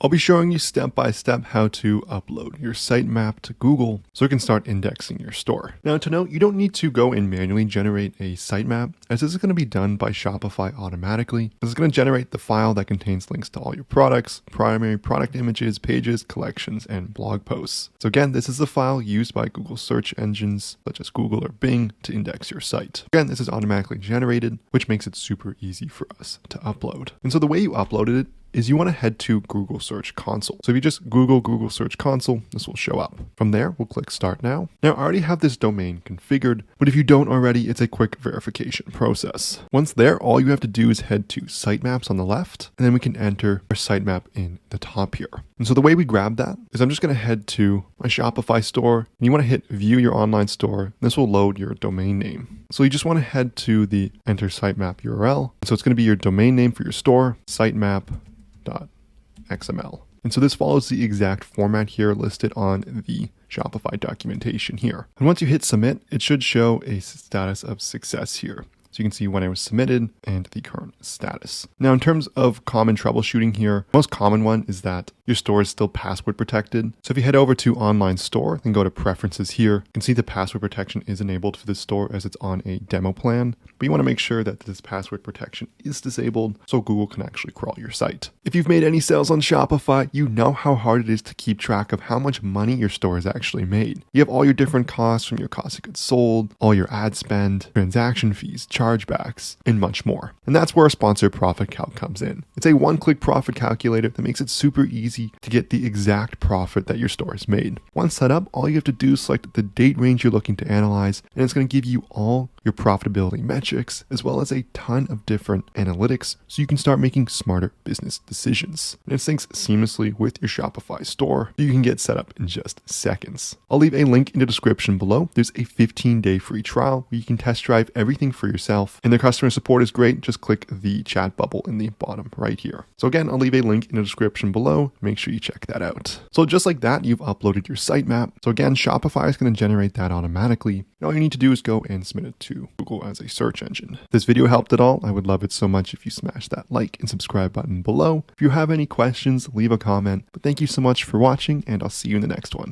I'll be showing you step by step how to upload your sitemap to Google so you can start indexing your store. Now to note, you don't need to go and manually generate a sitemap, as this is going to be done by Shopify automatically. This is going to generate the file that contains links to all your products, primary product images, pages, collections, and blog posts. So again, this is the file used by Google search engines such as Google or Bing to index your site. Again, this is automatically generated, which makes it super easy for us to upload. And so the way you uploaded it is you want to head to Google Search Console. So if you just Google Search Console, this will show up. From there, we'll click Start Now. Now, I already have this domain configured, but if you don't already, it's a quick verification process. Once there, all you have to do is head to Sitemaps on the left, and then we can enter our sitemap in the top here. And so the way we grab that is I'm just going to head to my Shopify store, and you want to hit View Your Online Store. This will load your domain name. So you just want to head to the Enter Sitemap URL. So it's going to be your domain name for your store, sitemap.xml. And so this follows the exact format here listed on the Shopify documentation here. And once you hit submit, it should show a status of success here. So you can see when it was submitted and the current status. Now, in terms of common troubleshooting here, most common one is that your store is still password protected. So if you head over to Online Store and go to Preferences here, you can see the password protection is enabled for this store as it's on a demo plan. But you want to make sure that this password protection is disabled so Google can actually crawl your site. If you've made any sales on Shopify, you know how hard it is to keep track of how much money your store has actually made. You have all your different costs from your cost of goods sold, all your ad spend, transaction fees, chargebacks, and much more. And that's where our sponsor Profit Calc comes in. It's a one-click profit calculator that makes it super easy to get the exact profit that your store has made. Once set up, all you have to do is select the date range you're looking to analyze, and it's going to give you all your profitability metrics, as well as a ton of different analytics so you can start making smarter business decisions. And it syncs seamlessly with your Shopify store so you can get set up in just seconds. I'll leave a link in the description below. There's a 15-day free trial where you can test drive everything for yourself, and their customer support is great. Just click the chat bubble in the bottom right here. So again, I'll leave a link in the description below. Make sure you check that out. So just like that, you've uploaded your sitemap. So again, Shopify is going to generate that automatically. And all you need to do is go and submit it to Google as a search engine. If this video helped at all, I would love it so much if you smash that like and subscribe button below. If you have any questions, leave a comment. But thank you so much for watching, and I'll see you in the next one.